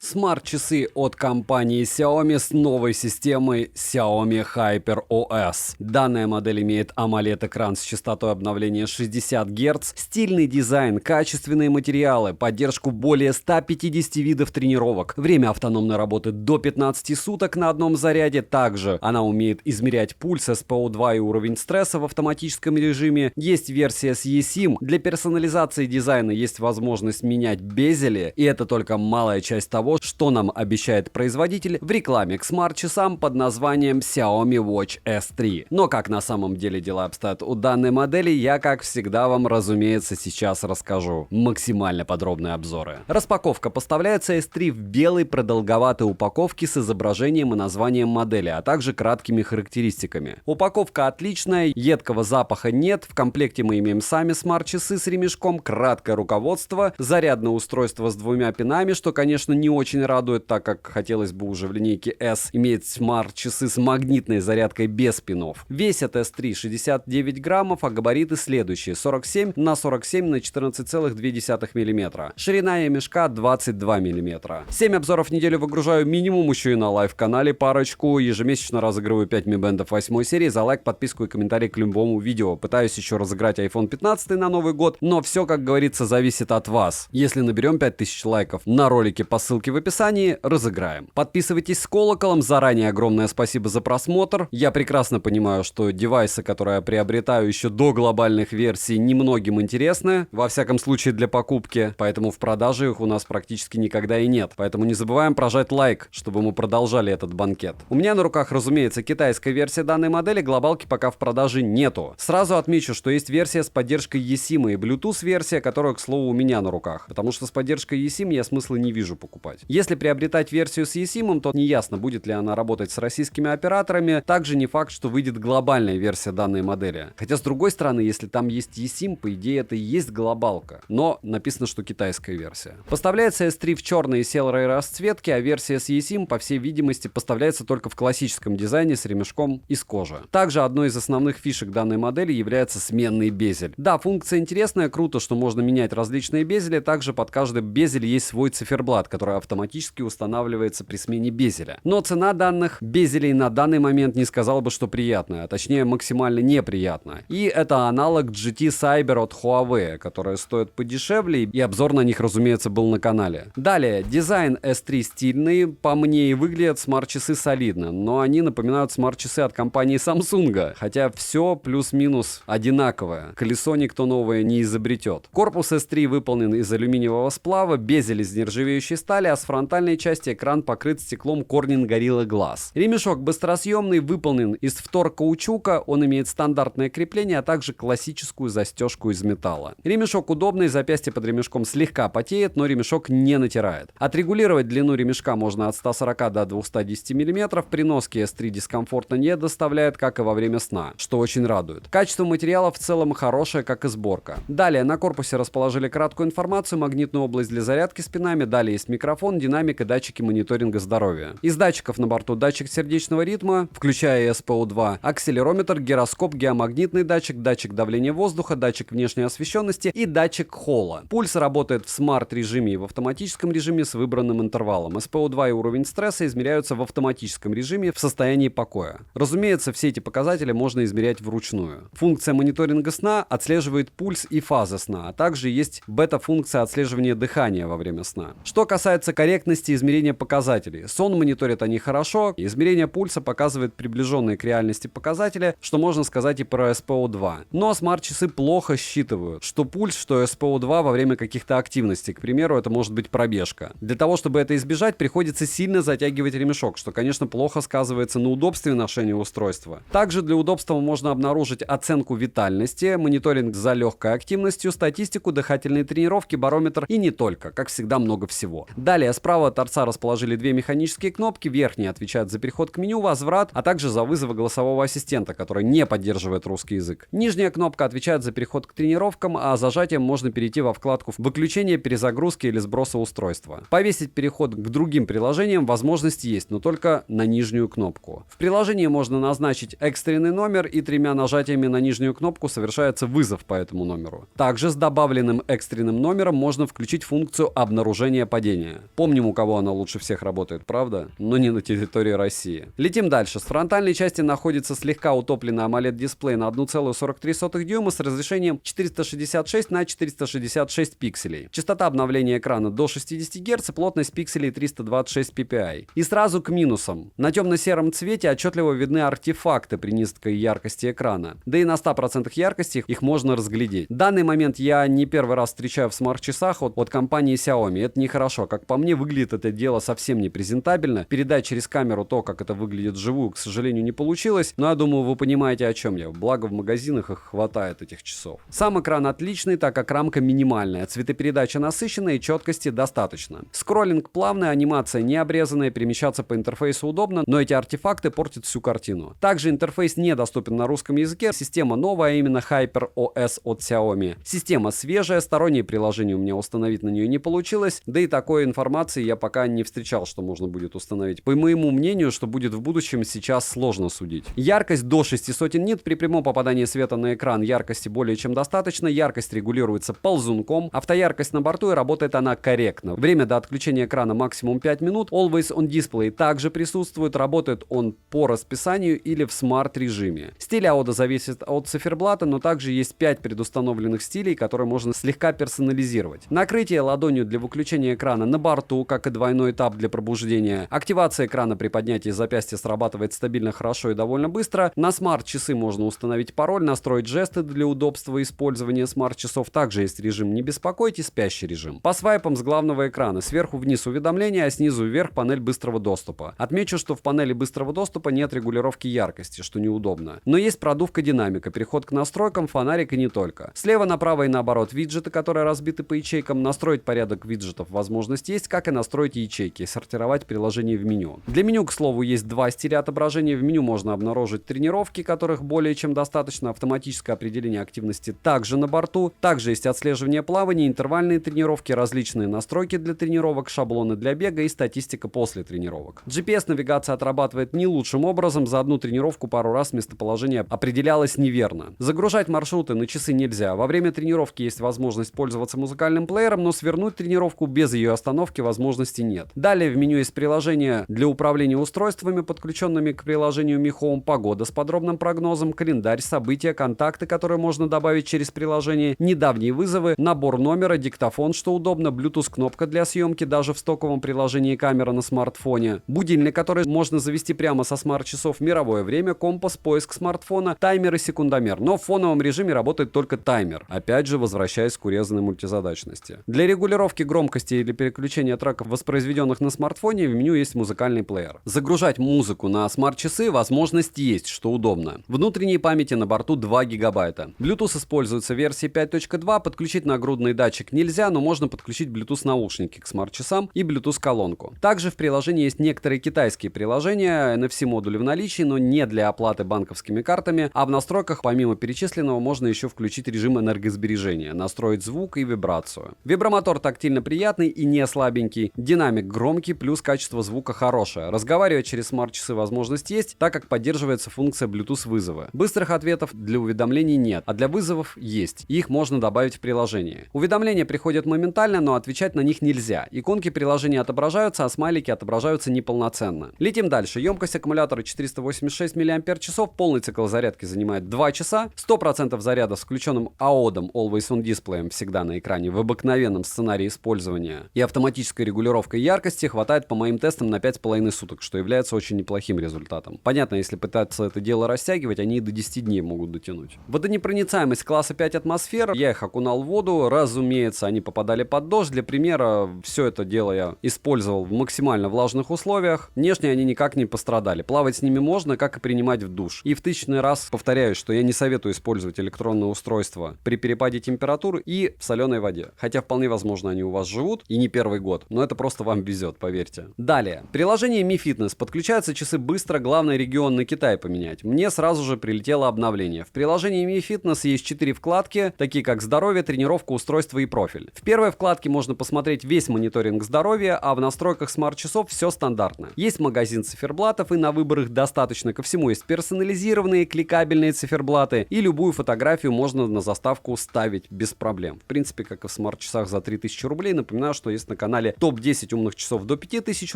Смарт-часы от компании Xiaomi с новой системой Xiaomi HyperOS. Данная модель имеет AMOLED-экран с частотой обновления 60 Гц, стильный дизайн, качественные материалы, поддержку более 150 видов тренировок, время автономной работы до 15 суток на одном заряде. Также она умеет измерять пульс, SPO2 и уровень стресса в автоматическом режиме. Есть версия с eSIM. Для персонализации дизайна есть возможность менять безели, и это только малая часть того, что нам обещает производитель в рекламе к смарт-часам под названием Xiaomi Watch S3. Но как на самом деле дела обстоят у данной модели, я, как всегда, вам, разумеется, сейчас расскажу. Максимально подробные обзоры. Распаковка. Поставляется S3 в белой продолговатой упаковке с изображением и названием модели, а также краткими характеристиками. Упаковка отличная, едкого запаха нет, в комплекте мы имеем сами смарт-часы с ремешком, краткое руководство, зарядное устройство с двумя пинами, что, конечно, не очень радует, так как хотелось бы уже в линейке S иметь смарт-часы с магнитной зарядкой без пинов. Весит S3 69 граммов, а габариты следующие: 47 на 47 на 14,2 мм. Ширина ремешка 22 мм. 7 обзоров в неделю выгружаю минимум, еще и на лайв-канале парочку. Ежемесячно разыгрываю 5 Mi Band 8 серии. За лайк, подписку и комментарий к любому видео. Пытаюсь еще разыграть iPhone 15 на Новый год, но все, как говорится, зависит от вас. Если наберем 5000 лайков на ролике по ссылке в описании, разыграем. Подписывайтесь с колоколом. Заранее огромное спасибо за просмотр. Я прекрасно понимаю, что девайсы, которые я приобретаю еще до глобальных версий, немногим интересны, во всяком случае для покупки, поэтому в продаже их у нас практически никогда и нет. Поэтому не забываем прожать лайк, чтобы мы продолжали этот банкет. У меня на руках, разумеется, китайская версия данной модели, глобалки пока в продаже нету. Сразу отмечу, что есть версия с поддержкой eSIM и Bluetooth версия, которая, к слову, у меня на руках, потому что с поддержкой eSIM я смысла не вижу покупать. Если приобретать версию с eSIM, то неясно, будет ли она работать с российскими операторами. Также не факт, что выйдет глобальная версия данной модели. Хотя, с другой стороны, если там есть eSIM, по идее, это и есть глобалка. Но написано, что китайская версия. Поставляется S3 в черной и серой расцветке, а версия с eSIM, по всей видимости, поставляется только в классическом дизайне с ремешком из кожи. Также одной из основных фишек данной модели является сменный безель. Да, функция интересная, круто, что можно менять различные безели. Также под каждый безель есть свой циферблат, который автоматически устанавливается при смене безеля. Но цена данных безелей на данный момент не сказал бы, что приятная, а точнее максимально неприятная. И это аналог GT Cyber от Huawei, которые стоят подешевле, и обзор на них, разумеется, был на канале. Далее, дизайн S3 стильный, по мне и выглядят смарт-часы солидно, но они напоминают смарт-часы от компании Samsung, хотя все плюс-минус одинаковое. Колесо никто новое не изобретет. Корпус S3 выполнен из алюминиевого сплава, безель из нержавеющей стали, а с фронтальной части экран покрыт стеклом Corning Gorilla Glass. Ремешок быстросъемный, выполнен из вторкаучука, он имеет стандартное крепление, а также классическую застежку из металла. Ремешок удобный, запястье под ремешком слегка потеет, но ремешок не натирает. Отрегулировать длину ремешка можно от 140 до 210 мм, при носке S3 дискомфорта не доставляет, как и во время сна, что очень радует. Качество материала в целом хорошее, как и сборка. Далее на корпусе расположили краткую информацию, магнитную область для зарядки с пинами, далее есть микрофон, динамик и датчики мониторинга здоровья. Из датчиков на борту датчик сердечного ритма, включая SPO2, акселерометр, гироскоп, геомагнитный датчик, датчик давления воздуха, датчик внешней освещенности и датчик холла. Пульс работает в смарт-режиме и в автоматическом режиме с выбранным интервалом. SPO2 и уровень стресса измеряются в автоматическом режиме в состоянии покоя. Разумеется, все эти показатели можно измерять вручную. Функция мониторинга сна отслеживает пульс и фазы сна, а также есть бета-функция отслеживания дыхания во время сна. Что касается корректности измерения показателей, сон мониторят они хорошо, измерение пульса показывает приближенные к реальности показатели, что можно сказать и про SPO2. Но смарт-часы плохо считывают, что пульс, что SPO2 во время каких-то активностей, к примеру, это может быть пробежка. Для того, чтобы это избежать, приходится сильно затягивать ремешок, что, конечно, плохо сказывается на удобстве ношения устройства. Также для удобства можно обнаружить оценку витальности, мониторинг за легкой активностью, статистику, дыхательные тренировки, барометр и не только, как всегда, много всего. Далее справа от торца расположили две механические кнопки, верхняя отвечает за переход к меню, возврат, а также за вызов голосового ассистента, который не поддерживает русский язык. Нижняя кнопка отвечает за переход к тренировкам, а зажатием можно перейти во вкладку «Выключение, перезагрузки» или «Сброса устройства». Повесить переход к другим приложениям возможность есть, но только на нижнюю кнопку. В приложении можно назначить экстренный номер, и 3 нажатиями на нижнюю кнопку совершается вызов по этому номеру. Также с добавленным экстренным номером можно включить функцию обнаружения падения. Помним, у кого она лучше всех работает, правда? Но не на территории России. Летим дальше. С фронтальной части находится слегка утопленный AMOLED-дисплей на 1,43 дюйма с разрешением 466 на 466 пикселей. Частота обновления экрана до 60 Гц и плотность пикселей 326 ppi. И сразу к минусам. На темно-сером цвете отчетливо видны артефакты при низкой яркости экрана. Да и на 100% яркости их можно разглядеть. В данный момент я не первый раз встречаю в смарт-часах от компании Xiaomi. Это нехорошо. Как по мне, выглядит это дело совсем не презентабельно. Передать через камеру то, как это выглядит вживую, к сожалению, не получилось. Но я думаю, вы понимаете, о чем я. Благо в магазинах их хватает, этих часов. Сам экран отличный, так как рамка минимальная. Цветопередача насыщенная и четкости достаточно. Скроллинг плавный, анимация не обрезанная, перемещаться по интерфейсу удобно, но эти артефакты портят всю картину. Также интерфейс недоступен на русском языке. Система новая, а именно HyperOS от Xiaomi. Система свежая, сторонние приложения у меня установить на нее не получилось, да и такой информации я пока не встречал, что можно будет установить. По моему мнению, что будет в будущем, сейчас сложно судить. Яркость до 600 нит, при прямом попадании света на экран яркости более чем достаточно, яркость регулируется ползунком, автояркость на борту и работает она корректно. Время до отключения экрана максимум 5 минут, Always on Display также присутствует, работает он по расписанию или в смарт-режиме. Стиль AODA зависит от циферблата, но также есть 5 предустановленных стилей, которые можно слегка персонализировать. Накрытие ладонью для выключения экрана на борту, как и двойной тап для пробуждения. Активация экрана при поднятии запястья срабатывает стабильно, хорошо и довольно быстро. На смарт-часы можно установить пароль, настроить жесты для удобства использования смарт-часов. Также есть режим «Не беспокойте», спящий режим. По свайпам с главного экрана сверху вниз уведомления, а снизу вверх панель быстрого доступа. Отмечу, что в панели быстрого доступа нет регулировки яркости, что неудобно. Но есть продувка динамика, переход к настройкам, фонарик и не только. Слева направо и наоборот виджеты, которые разбиты по ячейкам. Настроить порядок виджетов возможность есть, как и настроить ячейки и сортировать приложения в меню. Для меню, к слову, есть два стиля отображения. В меню можно обнаружить тренировки, которых более чем достаточно, автоматическое определение активности также на борту. Также есть отслеживание плавания, интервальные тренировки, различные настройки для тренировок, шаблоны для бега и статистика после тренировок. GPS-навигация отрабатывает не лучшим образом. За одну тренировку пару раз местоположение определялось неверно. Загружать маршруты на часы нельзя. Во время тренировки есть возможность пользоваться музыкальным плеером, но свернуть тренировку без ее остановки возможности нет. Далее в меню есть приложение для управления устройствами, подключенными к приложению Mi Home, погода с подробным прогнозом, календарь, события, контакты, которые можно добавить через приложение, недавние вызовы, набор номера, диктофон, что удобно, Bluetooth-кнопка для съемки даже в стоковом приложении, камера на смартфоне, будильник, который можно завести прямо со смарт-часов, мировое время, компас, поиск смартфона, таймер и секундомер. Но в фоновом режиме работает только таймер. Опять же, возвращаясь к урезанной мультизадачности. Для регулировки громкости или переключения треков, воспроизведенных на смартфоне, в меню есть музыкальный плеер. Загружать музыку на смарт-часы возможность есть, что удобно. Внутренней памяти на борту 2 гигабайта. Bluetooth используется в версии 5.2, подключить нагрудный датчик нельзя, но можно подключить Bluetooth наушники к смарт-часам и Bluetooth колонку. Также в приложении есть некоторые китайские приложения, NFC-модули в наличии, но не для оплаты банковскими картами, а в настройках помимо перечисленного можно еще включить режим энергосбережения, настроить звук и вибрацию. Вибромотор тактильно приятный и не слабенький, динамик громкий, плюс качество звука хорошее. Разговаривать через смарт-часы возможность есть, так как поддерживается функция Bluetooth вызова. Быстрых ответов для уведомлений нет, а для вызовов есть, и их можно добавить в приложение. Уведомления приходят моментально, но отвечать на них нельзя. Иконки приложения отображаются, а смайлики отображаются неполноценно. Летим дальше. Емкость аккумулятора 486 мАч, полный цикл зарядки занимает 2 часа, 100% заряда с включенным AODA Always on Display всегда на экране в обыкновенном сценарии использования и автоматической регулировкой яркости хватает по моим тестам на 5,5 суток, что является очень неплохим результатом. Понятно, если пытаться это дело растягивать, они и до 10 дней могут дотянуть. Водонепроницаемость класса 5 атмосфер, я их окунал в воду, разумеется, они попадали под дождь. Для примера, все это дело я использовал в максимально влажных условиях. Внешне они никак не пострадали. Плавать с ними можно, как и принимать в душ. И в 1000-й раз повторяюсь, что я не советую использовать электронное устройство при перепаде температур и в соленой воде. Хотя вполне возможно они у вас живут и не первый год, но это просто вам везет, поверьте. Далее. Приложение Mi Fitness. Подключаются часы быстро, главное регион на Китай поменять. Мне сразу же прилетело обновление. В приложении Mi Fitness есть 4 вкладки, такие как здоровье, тренировка, устройство и профиль. В первой вкладке можно посмотреть весь мониторинг здоровья, а в настройках смарт-часов все стандартно. Есть магазин циферблатов, и на выбор их достаточно. Ко всему есть персонализированные, кликабельные циферблаты, и любую фотографию можно на заставку ставить без проблем. В принципе, как и в смарт-часах за 3000 рублей. Напоминаю, что есть на канале канале, топ-10 умных часов до 5000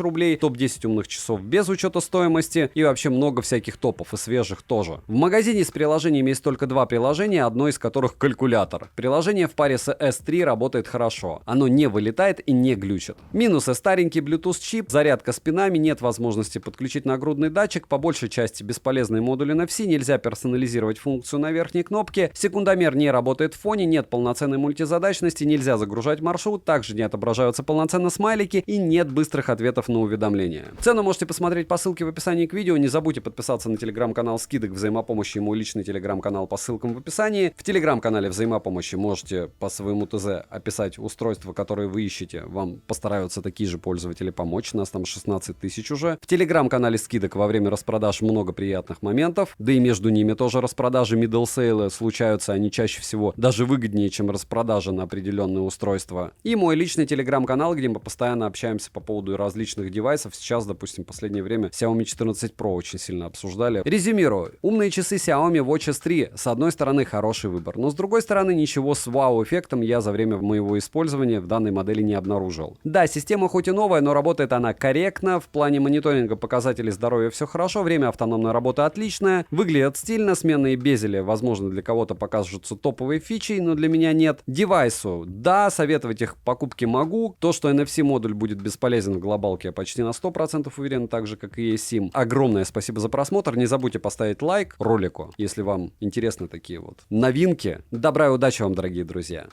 рублей, топ-10 умных часов без учета стоимости и вообще много всяких топов и свежих тоже. В магазине с приложениями есть только два приложения, одно из которых калькулятор. Приложение в паре с S3 работает хорошо. Оно не вылетает и не глючит. Минусы: старенький Bluetooth чип, зарядка с пинами, нет возможности подключить нагрудный датчик, по большей части бесполезные модули NFC, нельзя персонализировать функцию на верхней кнопке, секундомер не работает в фоне, нет полноценной мультизадачности, нельзя загружать маршрут, также не отображаются полноценно смайлики и нет быстрых ответов на уведомления. Цену можете посмотреть по ссылке в описании к видео, не забудьте подписаться на телеграм-канал Скидок Взаимопомощи и мой личный телеграм-канал по ссылкам в описании. В телеграм-канале Взаимопомощи можете по своему ТЗ описать устройства, которые вы ищете, вам постараются такие же пользователи помочь, нас там 16 тысяч уже. В телеграм-канале Скидок во время распродаж много приятных моментов, да и между ними тоже распродажи, middle sale случаются, они чаще всего даже выгоднее, чем распродажи на определенные устройства. И мой личный телеграм-канал, где мы постоянно общаемся по поводу различных девайсов. Сейчас, допустим, в последнее время Xiaomi 14 Pro очень сильно обсуждали. Резюмирую. Умные часы Xiaomi Watch S3 с одной стороны хороший выбор, но с другой стороны ничего с вау-эффектом я за время моего использования в данной модели не обнаружил. Да, система хоть и новая, но работает она корректно, в плане мониторинга показателей здоровья все хорошо, время автономной работы отличное, выглядят стильно, сменные безели, возможно, для кого-то покажутся топовой фичей, но для меня нет. Девайсу, да, советовать их покупки могу. То, что NFC-модуль будет бесполезен в глобалке, я почти на 100% уверен, так же, как и eSIM. Огромное спасибо за просмотр, не забудьте поставить лайк ролику, если вам интересны такие вот новинки. Добра и удачи вам, дорогие друзья!